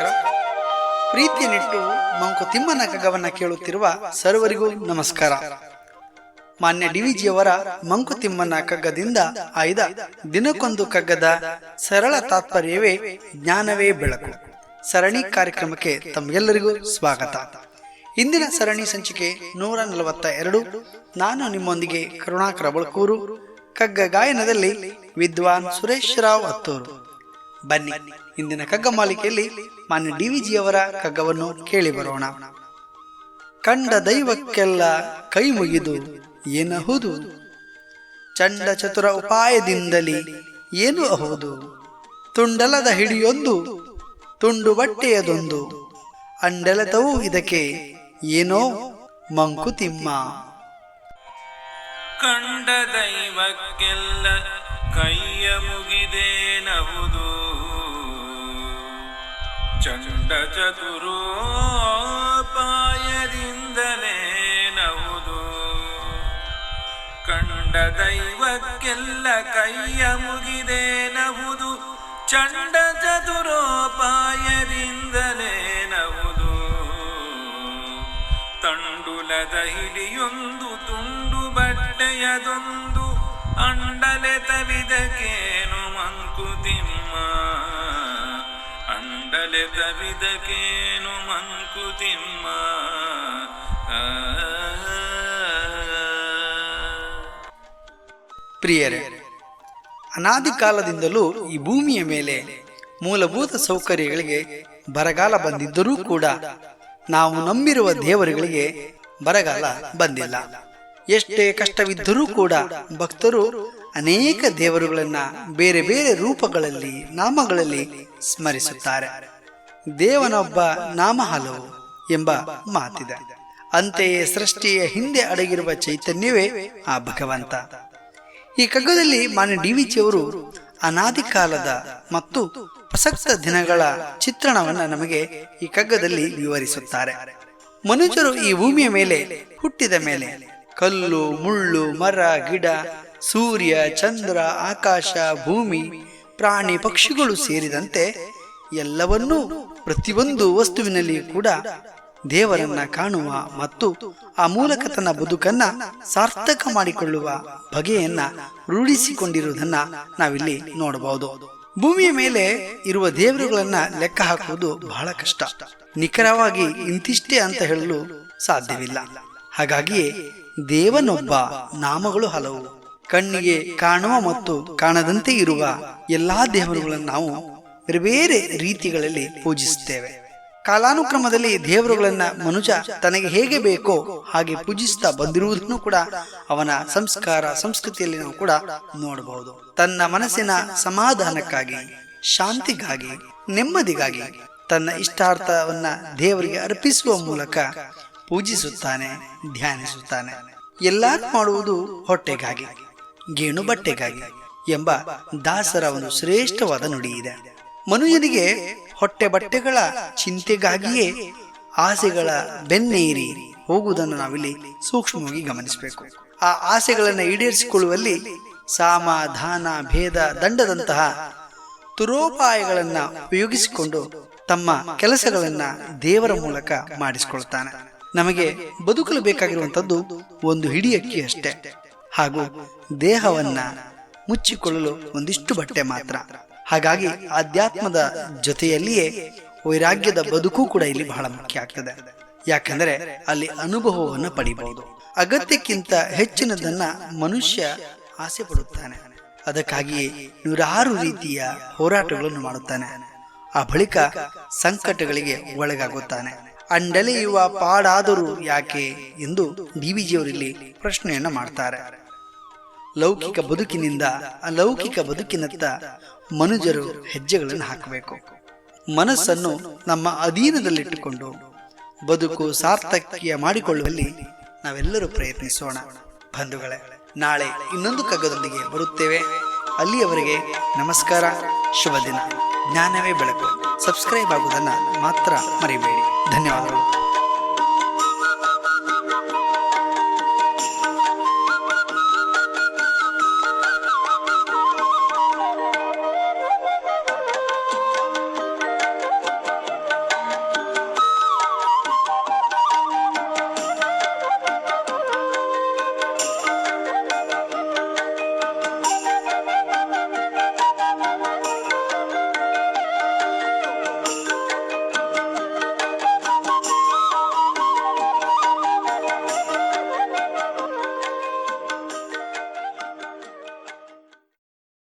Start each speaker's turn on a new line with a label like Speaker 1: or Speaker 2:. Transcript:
Speaker 1: ವೀಕ್ಷಕರ, ಪ್ರೀತಿಯನ್ನಿಟ್ಟು ಮಂಕುತಿಮ್ಮನ ಕಗ್ಗವನ್ನು ಕೇಳುತ್ತಿರುವ ಸರ್ವರಿಗೂ ನಮಸ್ಕಾರ. ಮಾನ್ಯ ಡಿವಿಜಿಯವರ ಮಂಕುತಿಮ್ಮನ ಕಗ್ಗದಿಂದ ಆಯ್ದ ದಿನಕ್ಕೊಂದು ಕಗ್ಗದ ಸರಳ ತಾತ್ಪರ್ಯವೇ ಜ್ಞಾನವೇ ಬೆಳಕು ಸರಣಿ ಕಾರ್ಯಕ್ರಮಕ್ಕೆ ತಮ್ಮೆಲ್ಲರಿಗೂ ಸ್ವಾಗತ. ಇಂದಿನ ಸರಣಿ ಸಂಚಿಕೆ 142. ನಾನು ನಿಮ್ಮೊಂದಿಗೆ ಕರುಣಾಕರ ಬಳಕೂರು. ಕಗ್ಗ ಗಾಯನದಲ್ಲಿ ವಿದ್ವಾನ್ ಸುರೇಶ್ ರಾವ್ ಹತ್ತೂರು. ಬನ್ನಿ, ಇಂದಿನ ಕಗ್ಗ ಮಾಲಿಕೆಯಲ್ಲಿ ಮಾನ್ಯ ಡಿವಿಜಿಯವರ ಕಗ್ಗವನ್ನು ಕೇಳಿ ಬರೋಣ. ಕಂಡ ದೈವಕ್ಕೆಲ್ಲ ಕೈ ಮುಗಿದು ಏನಹುದು, ಚಂಡ ಚತುರ ಉಪಾಯದಿಂದಲೇ ಏನು ಅಹುದು. ತುಂಡಲದ ಹಿಡಿಯೊಂದು ತುಂಡು ಬಟ್ಟೆಯದೊಂದು, ಅಂಡೆಲತವೂ ಇದಕ್ಕೆ ಏನೋ ಮಂಕುತಿಮ್ಮ.
Speaker 2: ಕಂಡ ದೈವಕ್ಕೆಲ್ಲ ಕೈಯ ಮುಗಿದೇನಹುದು, ಚಂಡ ಚತುರೋಪಾಯದಿಂದಲೇನಹುದು. ಕಂಡ ದೈವಕ್ಕೆಲ್ಲ ಕೈಯ ಮುಗಿದೇನಹುದು, ಚಂಡ ಚತುರೋಪಾಯದಿಂದಲೇನಹುದು. ತಂಡುಲದ ಹಿಡಿಯೊಂದು ತುಂಡು ಬಟ್ಟೆಯದೊಂದು, ಅಂಡಲೆ ತವಿದಕೇನು ಮಂಕುತಿಮ್ಮ. ಅಂಡಲೆ ತವಿದಕೇನು ಮಂಕುತಿಮ್ಮ.
Speaker 1: ಪ್ರಿಯರೇ, ಅನಾದಿ ಕಾಲದಿಂದಲೂ ಈ ಭೂಮಿಯ ಮೇಲೆ ಮೂಲಭೂತ ಸೌಕರ್ಯಗಳಿಗೆ ಬರಗಾಲ ಬಂದಿದ್ದರೂ ಕೂಡ ನಾವು ನಂಬಿರುವ ದೇವರುಗಳಿಗೆ ಬರಗಾಲ ಬಂದಿಲ್ಲ. ಎಷ್ಟೇ ಕಷ್ಟವಿದ್ದರೂ ಕೂಡ ಭಕ್ತರು ಅನೇಕ ದೇವರುಗಳನ್ನ ಬೇರೆ ಬೇರೆ ರೂಪಗಳಲ್ಲಿ ನಾಮಗಳಲ್ಲಿ ಸ್ಮರಿಸುತ್ತಾರೆ. ದೇವನೊಬ್ಬ ನಾಮ ಹಲವು ಎಂಬ ಮಾತಿದೆ. ಅಂತೆಯೇ ಸೃಷ್ಟಿಯ ಹಿಂದೆ ಅಡಗಿರುವ ಚೈತನ್ಯವೇ ಆ ಭಗವಂತ. ಈ ಕಗ್ಗದಲ್ಲಿ ಮಾನ್ಯ ಡಿವಿಜಿಯವರು ಅನಾದಿ ಕಾಲದ ಮತ್ತು ಪ್ರಸಕ್ತ ದಿನಗಳ ಚಿತ್ರಣವನ್ನ ನಮಗೆ ಈ ಕಗ್ಗದಲ್ಲಿ ವಿವರಿಸುತ್ತಾರೆ. ಮನುಷ್ಯರು ಈ ಭೂಮಿಯ ಮೇಲೆ ಹುಟ್ಟಿದ ಮೇಲೆ ಕಲ್ಲು ಮುಳ್ಳು ಮರ ಗಿಡ ಸೂರ್ಯ ಚಂದ್ರ ಆಕಾಶ ಭೂಮಿ ಪ್ರಾಣಿ ಪಕ್ಷಿಗಳು ಸೇರಿದಂತೆ ಎಲ್ಲವನ್ನೂ ಪ್ರತಿಯೊಂದು ವಸ್ತುವಿನಲ್ಲಿ ಕೂಡ ದೇವರನ್ನ ಕಾಣುವ ಮತ್ತು ಆ ಮೂಲಕ ತನ್ನ ಬದುಕನ್ನ ಸಾರ್ಥಕ ಮಾಡಿಕೊಳ್ಳುವ ಬಗೆಯನ್ನ ರೂಢಿಸಿಕೊಂಡಿರುವುದನ್ನ ನಾವಿಲ್ಲಿ ನೋಡಬಹುದು. ಭೂಮಿಯ ಮೇಲೆ ಇರುವ ದೇವರುಗಳನ್ನ ಲೆಕ್ಕ ಹಾಕುವುದು ಬಹಳ ಕಷ್ಟ. ನಿಖರವಾಗಿ ಇಂತಿಷ್ಟೇ ಅಂತ ಹೇಳಲು ಸಾಧ್ಯವಿಲ್ಲ. ಹಾಗಾಗಿಯೇ ದೇವನೊಬ್ಬ ನಾಮಗಳು ಹಲವು. ಕಣ್ಣಿಗೆ ಕಾಣುವ ಮತ್ತು ಕಾಣದಂತೆ ಇರುವ ಎಲ್ಲಾ ದೇವರುಗಳನ್ನು ನಾವು ಬೇರೆ ಬೇರೆ ರೀತಿಗಳಲ್ಲಿ ಪೂಜಿಸುತ್ತೇವೆ. ಕಾಲಾನುಕ್ರಮದಲ್ಲಿ ದೇವರುಗಳನ್ನ ಮನುಷ್ಯ ತನಗೆ ಹೇಗೆ ಬೇಕೋ ಹಾಗೆ ಪೂಜಿಸ್ತಾ ಬಂದಿರುವುದನ್ನು ಕೂಡ ಅವನ ಸಂಸ್ಕಾರ ಸಂಸ್ಕೃತಿಯಲ್ಲಿ ನಾವು ಕೂಡ ನೋಡಬಹುದು. ತನ್ನ ಮನಸ್ಸಿನ ಸಮಾಧಾನಕ್ಕಾಗಿ, ಶಾಂತಿಗಾಗಿ, ನೆಮ್ಮದಿಗಾಗಿ ತನ್ನ ಇಷ್ಟಾರ್ಥವನ್ನ ದೇವರಿಗೆ ಅರ್ಪಿಸುವ ಮೂಲಕ ಪೂಜಿಸುತ್ತಾನೆ, ಧ್ಯಾನಿಸುತ್ತಾನೆ. ಎಲ್ಲರೂ ಮಾಡುವುದು ಹೊಟ್ಟೆಗಾಗಿ, ಗೇಣು ಬಟ್ಟೆಗಾಗಿ ಎಂಬ ದಾಸರ ಒಂದು ಶ್ರೇಷ್ಠವಾದ ನುಡಿ ಇದೆ. ಮನುಷ್ಯನಿಗೆ ಹೊಟ್ಟೆ ಬಟ್ಟೆಗಳ ಚಿಂತೆಗಾಗಿಯೇ ಆಸೆಗಳ ಬೆನ್ನೇರಿ ಹೋಗುವುದನ್ನು ನಾವಿಲ್ಲಿ ಸೂಕ್ಷ್ಮವಾಗಿ ಗಮನಿಸಬೇಕು. ಆ ಆಸೆಗಳನ್ನು ಈಡೇರಿಸಿಕೊಳ್ಳುವಲ್ಲಿ ಸಾಮ ದಾನ ಭೇದ ದಂಡದಂತಹ ತುರೋಪಾಯಗಳನ್ನ ಉಪಯೋಗಿಸಿಕೊಂಡು ತಮ್ಮ ಕೆಲಸಗಳನ್ನ ದೇವರ ಮೂಲಕ ಮಾಡಿಸಿಕೊಳ್ತಾನೆ. ನಮಗೆ ಬದುಕಲು ಬೇಕಾಗಿರುವಂತದ್ದು ಒಂದು ಹಿಡಿ ಅಕ್ಕಿ ಅಷ್ಟೇ, ಹಾಗೂ ದೇಹವನ್ನ ಮುಚ್ಚಿಕೊಳ್ಳಲು ಒಂದಿಷ್ಟು ಬಟ್ಟೆ ಮಾತ್ರ. ಹಾಗಾಗಿ ಆಧ್ಯಾತ್ಮದ ಜೊತೆಯಲ್ಲಿಯೇ ವೈರಾಗ್ಯದ ಬದುಕು ಕೂಡ ಇಲ್ಲಿ ಬಹಳ ಮುಖ್ಯ ಆಗ್ತದೆ. ಯಾಕಂದ್ರೆ ಅಲ್ಲಿ ಅನುಭವವನ್ನು ಪಡಿಬಹುದು. ಅಗತ್ಯಕ್ಕಿಂತ ಹೆಚ್ಚಿನದನ್ನ ಮನುಷ್ಯ ಆಸೆ ಪಡುತ್ತಾನೆ. ಅದಕ್ಕಾಗಿಯೇ ನೂರಾರು ರೀತಿಯ ಹೋರಾಟಗಳನ್ನು ಮಾಡುತ್ತಾನೆ. ಆ ಬಳಿಕ ಸಂಕಟಗಳಿಗೆ ಒಳಗಾಗುತ್ತಾನೆ. ಅಂಡಲೆಯುವ ಪಾಡಾದರೂ ಯಾಕೆ ಎಂದು ಡಿವಿಜಿಯವರಲ್ಲಿ ಪ್ರಶ್ನೆಯನ್ನ ಮಾಡ್ತಾರೆ. ಲೌಕಿಕ ಬದುಕಿನಿಂದ ಅಲೌಕಿಕ ಬದುಕಿನತ್ತ ಮನುಜರು ಹೆಜ್ಜೆಗಳನ್ನು ಹಾಕಬೇಕು. ಮನಸ್ಸನ್ನು ನಮ್ಮ ಅಧೀನದಲ್ಲಿಟ್ಟುಕೊಂಡು ಬದುಕು ಸಾರ್ಥಕ್ಯ ಮಾಡಿಕೊಳ್ಳುವಲ್ಲಿ ನಾವೆಲ್ಲರೂ ಪ್ರಯತ್ನಿಸೋಣ. ಬಂಧುಗಳೇ, ನಾಳೆ ಇನ್ನೊಂದು ಕಗ್ಗದೊಂದಿಗೆ ಬರುತ್ತೇವೆ. ಅಲ್ಲಿಯವರೆಗೆ ನಮಸ್ಕಾರ, ಶುಭ ದಿನ. ಜ್ಞಾನವೇ ಬೆಳಕು. ಸಬ್ಸ್ಕ್ರೈಬ್ ಆಗುವುದನ್ನು ಮಾತ್ರ ಮರಿಬೇಡಿ. ಧನ್ಯವಾದಗಳು.